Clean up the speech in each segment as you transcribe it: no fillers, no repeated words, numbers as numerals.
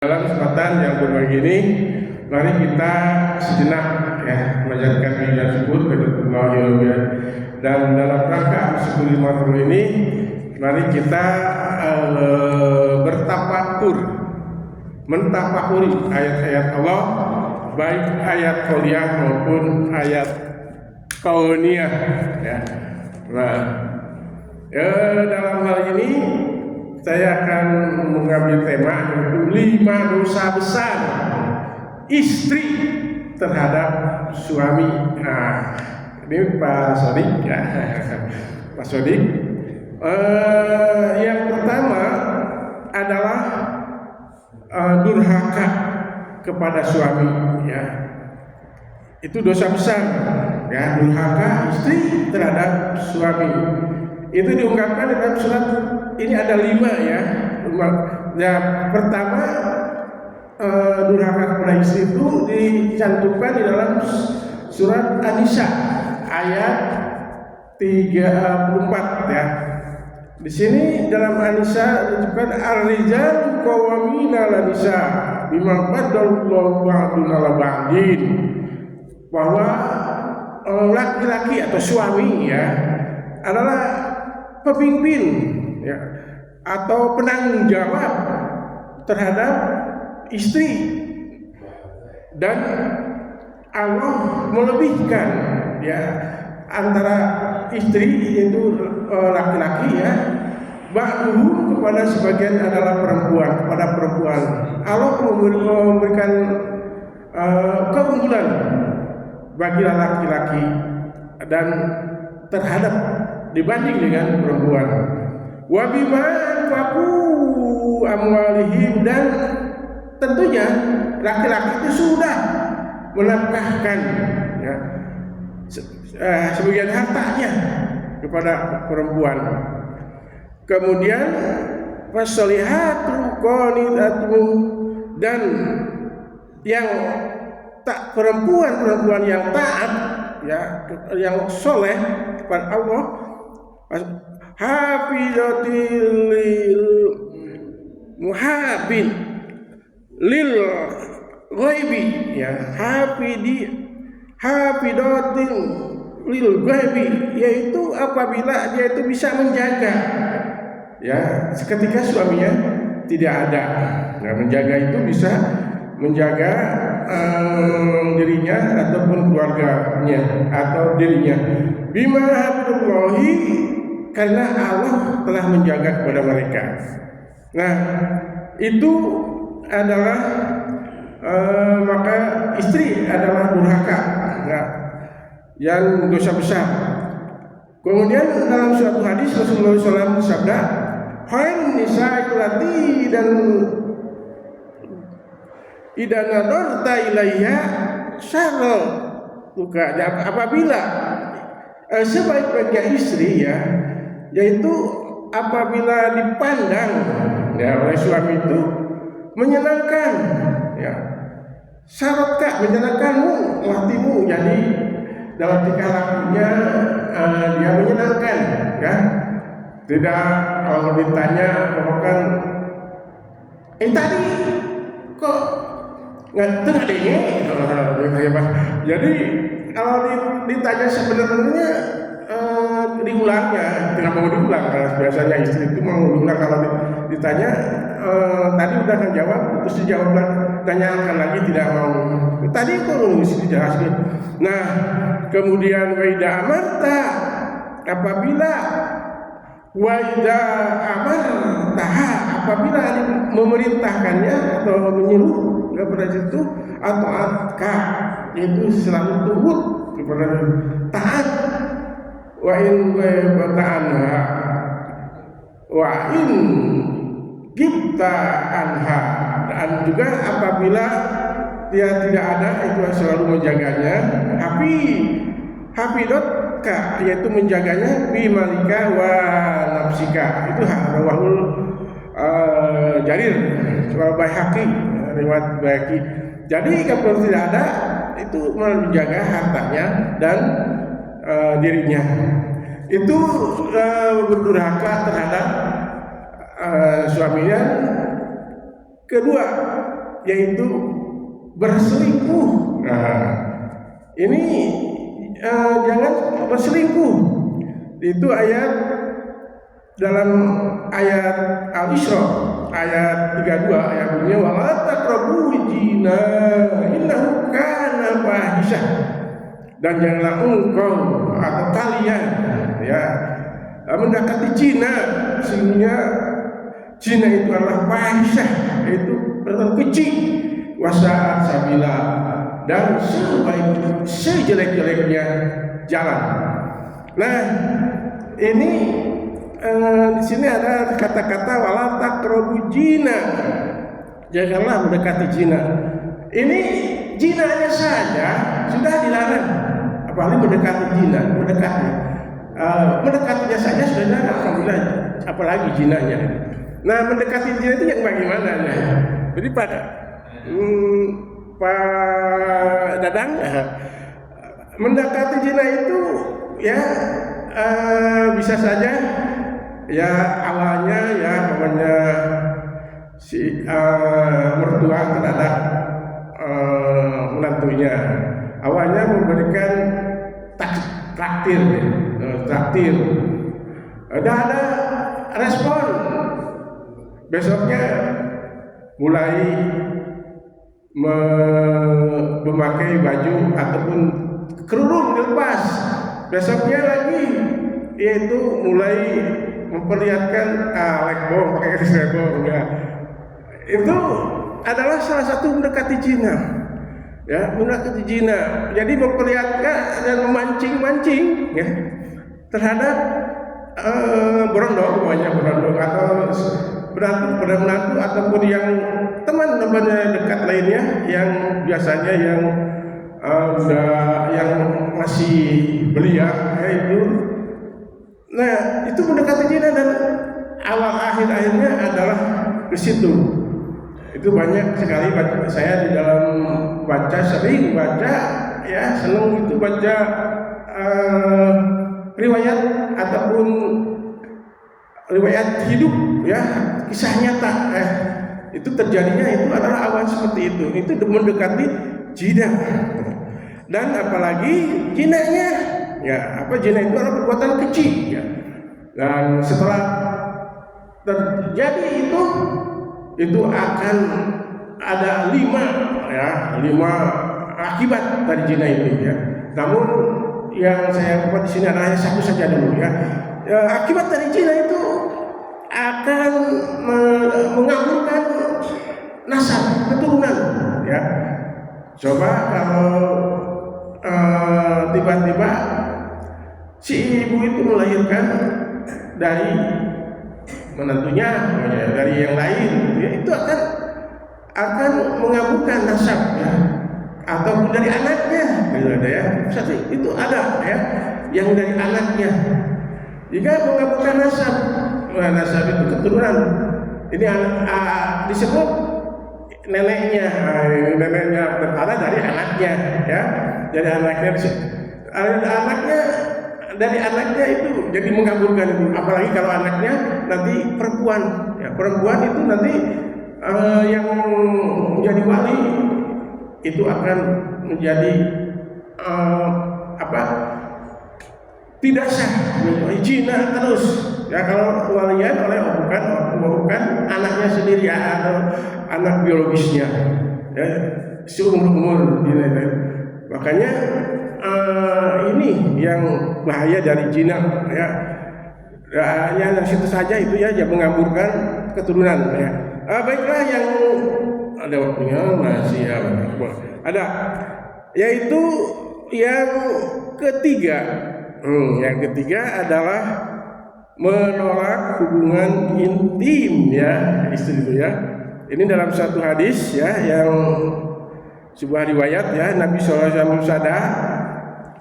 Dalam kesempatan yang berbagi ini, mari kita sejenak menjadikan pujian syukur kepada Allah. Dan dalam rangka mensyukuri matur ini, mari kita bertafakur, mentafakuri ayat-ayat Allah, baik ayat qauliyah maupun ayat kauniyah. Dalam hal ini saya akan mengambil tema yaitu 5 dosa besar istri terhadap suami. Ini Pak Sodik ya. Pak Sodik. Yang pertama adalah durhaka kepada suami ya. Itu dosa besar ya, durhaka istri terhadap suami. Itu diungkapkan dalam surat ini ada 5 ya. Yang pertama durhaka kepada istri itu dicantumkan di dalam surat An-Nisa ayat 34 ya. Di sini dalam An-Nisa disebutkan ar-rijal qawwamuna 'alan nisa bima qaddallahu ba'duna 'ala ba'din, bahwa laki-laki atau suami ya adalah pemimpin ya, atau penanggung jawab terhadap istri, dan Allah melebihkan ya antara istri yaitu laki-laki ya, ba'duhum kepada sebagian adalah perempuan, kepada perempuan. Allah memberikan keunggulan bagi laki-laki dan terhadap dibanding dengan perempuan. Wa bima anfaqu amwalihim, dan tentunya laki-laki itu sudah menafkahkan ya, sebagian hartanya kepada perempuan. Kemudian fasolihatu qanitatun, dan yang tak perempuan yang taat ya, yang soleh kepada Allah, hafizatil muhabin lil ghaibi ya, hafidatil lil ghaibi, yaitu apabila dia itu bisa menjaga ya ketika suaminya tidak ada. Nah, menjaga itu bisa menjaga dirinya ataupun keluarganya atau dirinya. Bima hafizallahi, karena Allah telah menjaga kepada mereka. Nah, itu adalah maka istri adalah durhaka ya, yang dosa besar. Kemudian dalam suatu hadis Rasulullah SAW bersabda, khairun nisa'i lati, dan idza nadarta ilaiha syarra buka, apabila sebaik-baiknya istri ya, yaitu apabila dipandang ya oleh suami itu menyenangkan ya, syaratka menyenangkanmu hatimu, jadi dalam tingkah lakunya dia menyenangkan ya, tidak kalau ditanya bahkan tadi kok nggak adanya, jadi kalau ditanya sebenarnya diulangnya, tidak mau diulang, karena biasanya istri itu mau diulang. Kalau ditanya tadi udah kan jawab, terus dijawab tanyakan lagi tidak mau, tadi kok mesti dijelaskan. Nah, kemudian waida amarta, apabila waida amartaha, apabila memerintahkannya atau menyuruh kepada situ, atau atka itu selalu tunduk kepada taat. Wa in ta'anha wa in gibta anha, dan juga apabila dia tidak ada itu selalu menjaganya. Hafidatka, yaitu menjaganya bi malika wa nafsika, itu rawahul Jarir soal Baihaqi, riwayat Baihaqi. Jadi kalau tidak ada itu menjaga hartanya dan dirinya. Itu berdurhaka terhadap suaminya. Kedua, yaitu berselingkuh. Nah, ini jangan berselingkuh. Itu ayat dalam ayat Al-Isra ayat 32 ayat bunyinya wala taqrabu zina innahu kana fahisyah, dan janganlah engkau atau kalian ya mendekati zina, sehingga zina itu adalah fahisyah, yaitu perbuatan keji, wasaat sabila, dan sejelek-jeleknya jalan. Nah, ini di sini ada kata-kata wala taqrabu zina, janganlah mendekati zina. Ini zinanya saja sudah dilarang, apalagi mendekati zina, mendekatinya saja sudah dilarang, alhamdulillah, apalagi zinanya. Nah, mendekati zina itu yang bagaimana ya? Jadi Pak Dadang, mendekati zina itu ya bisa saja ya awalnya ya pokoknya si mertua terhadap menantunya awalnya memberikan traktir, udah ada respon, besoknya mulai memakai baju ataupun kerudung dilepas, besoknya lagi yaitu mulai memperlihatkan lekbong, pakai lekbong ya. Itu adalah salah satu mendekati zina ya, mendekati zina, jadi memperlihatkan dan memancing-mancing ya terhadap berondong atau menantu ataupun yang teman-temannya dekat lainnya yang biasanya yang yang masih belia ya itu. Nah, itu mendekati zina, dan awal akhirnya adalah ke situ. Itu banyak sekali saya di dalam sering baca ya, senang itu baca riwayat ataupun riwayat hidup ya, kisah nyata itu terjadinya itu adalah awal seperti itu mendekati zina. Dan apalagi zinanya ya, zina itu adalah perbuatan keji ya. Dan setelah terjadi itu akan ada 5 akibat dari zina itu ya. Namun yang saya buat di sini adalah satu saja dulu ya. Akibat dari zina itu akan mengaburkan nasab, keturunan ya. Coba kalau tiba-tiba si ibu itu melahirkan dari menantunya, dari yang lain, ya, itu akan mengaburkan nasab ya, atau dari anaknya, gitu ada ya, itu ada ya, yang dari anaknya, jika mengaburkan nasab itu keturunan, ini disebut neneknya berkala dari anaknya ya, dari anaknya itu jadi mengaburkan itu, apalagi kalau anaknya nanti perempuan ya, perempuan itu nanti yang menjadi wali itu akan menjadi tidak sah, zina terus ya kalau walian oleh bukan anaknya sendiri atau anak biologisnya ya, seumur makanya ini yang bahaya dari zina ya. Yang situ saja itu ya, yang mengaburkan keturunan ya. Baiklah, yang ada waktunya masih ada, yaitu yang ketiga. Yang ketiga adalah menolak hubungan intim ya, istri itu ya. Ini dalam satu hadis ya, yang sebuah riwayat ya, Nabi SAW bersabda,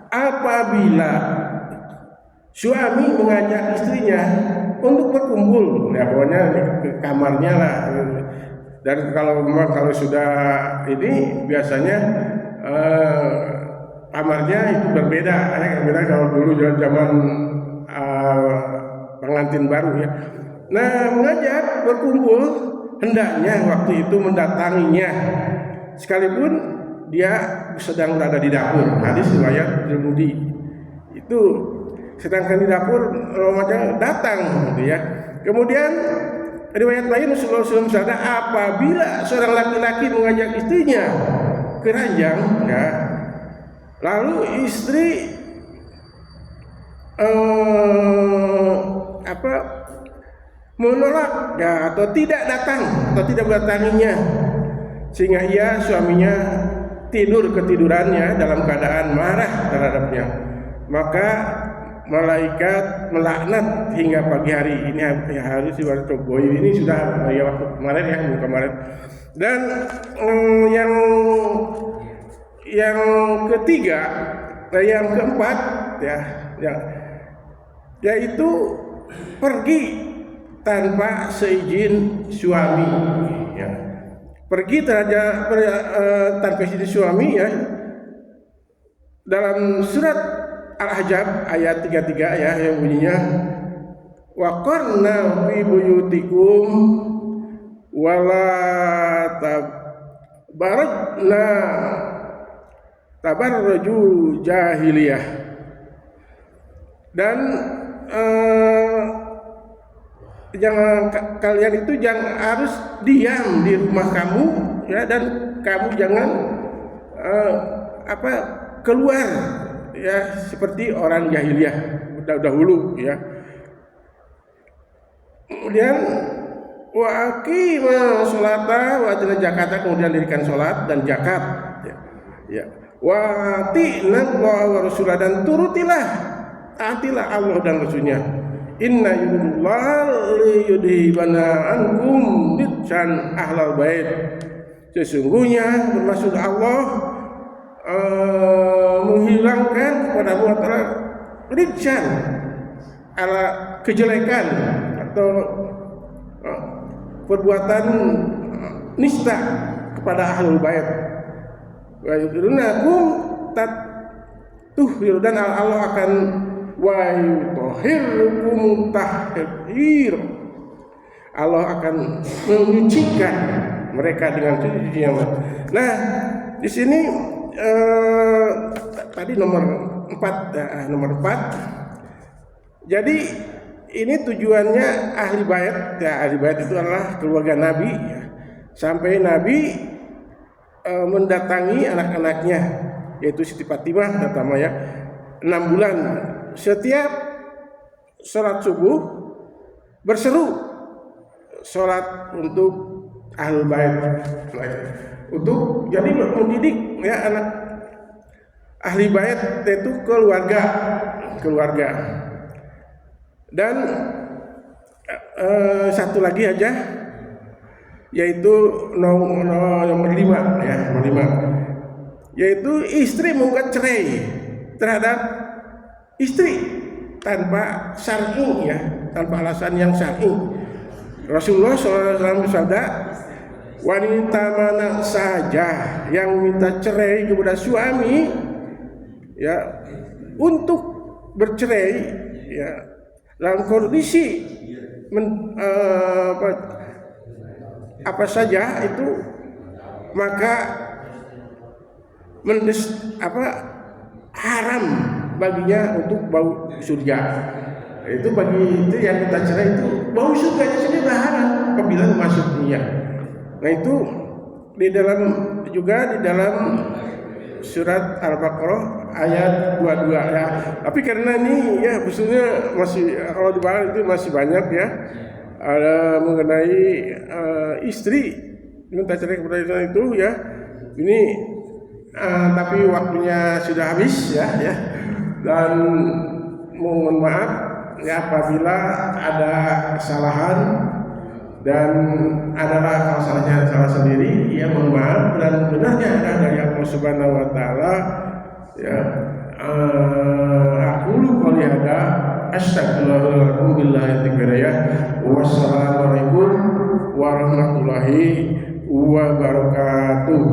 apabila suami mengajak istrinya untuk berkumpul, ya pokoknya ke kamarnya lah. Dan kalau sudah ini biasanya kamarnya itu berbeda. Berbeda kalau dulu zaman pengantin baru ya. Nah, mengajak berkumpul hendaknya waktu itu mendatanginya sekalipun dia sedang berada di dapur. Hadis riwayat Tirmidzi. Itu sedangkan di dapur macam datang gitu ya. Kemudian riwayat lain Rasulullah SAW bersabda, apabila seorang laki-laki mengajak istrinya ke ranjang, ya, lalu istri menolak ya, atau tidak datang atau tidak mendatanginya, sehingga suaminya tidur ketidurannya dalam keadaan marah terhadapnya, maka malaikat melaknat hingga pagi hari. Ini harus diwariskan. Ini sudah ya waktu kemarin ya, minggu kemarin. Dan yang ketiga, yang keempat ya, yaitu pergi tanpa seizin suami, ya. Pergi tanpa izin suami, ya. Dalam surat Al-Ahzab ayat 33 ya, yang bunyinya wa qarna fi buyutikum wala tabarraju jahiliyah. Dan jangan kalian itu jangan harus diam di rumah kamu, ya, dan kamu jangan keluar ya seperti orang jahiliyah dahulu ya. Kemudian wa aqima sholata wa atina zakata, kemudian dirikan sholat dan zakat ya. Wa atina Allah wa rasulah, dan taatilah Allah dan Rasulnya. Inna yuridullah liyudhibana ankum ridsan ahlal bait. Sesungguhnya bermaksud Allah menghilangkan kepada Allah ridsan, ala kejelekan atau perbuatan nista kepada ahlul bait. Wa yudunakum dan Allah akan wa yutahhirukum tahhir. Allah akan menyucikan mereka dengan sucinya. Nah, di sini tadi nomor 4. Jadi ini tujuannya ahli bait ya. Ahli bait itu adalah keluarga Nabi ya. Sampai Nabi mendatangi anak-anaknya, yaitu Siti Fatimah terutama ya, 6 bulan. Setiap sholat subuh berseru sholat untuk ahlul bait, untuk jadi mendidik ya anak ahli bait, yaitu keluarga. Dan satu lagi aja, yaitu nomor 5 ya, yaitu istri menggugat cerai terhadap istri tanpa syar'i ya, tanpa alasan yang syar'i. Rasulullah SAW bersabda, wanita mana saja yang minta cerai kepada suami ya, untuk bercerai ya dalam kondisi apa saja itu, maka haram baginya untuk bau surga. Itu bagi itu yang minta cerai itu bau surganya sendiri haram apabila masuk niat. Nah, itu di dalam surat Al-Baqarah ayat 22 ya. Tapi karena ini ya khususnya masih kalau dibahas itu masih banyak ya, ada mengenai istri minta cerai kepada itu ya. Ini tapi waktunya sudah habis ya. Dan mohon maaf ya apabila ada kesalahan dan adalah salahnya salah sendiri ya, mohon maaf, dan benarnya ada dari Allah Subhanahu wa taala ya. Aku qouli hada astaghfirullahaladzim billahi taufiq. Wassalamualaikum warahmatullahi wabarakatuh.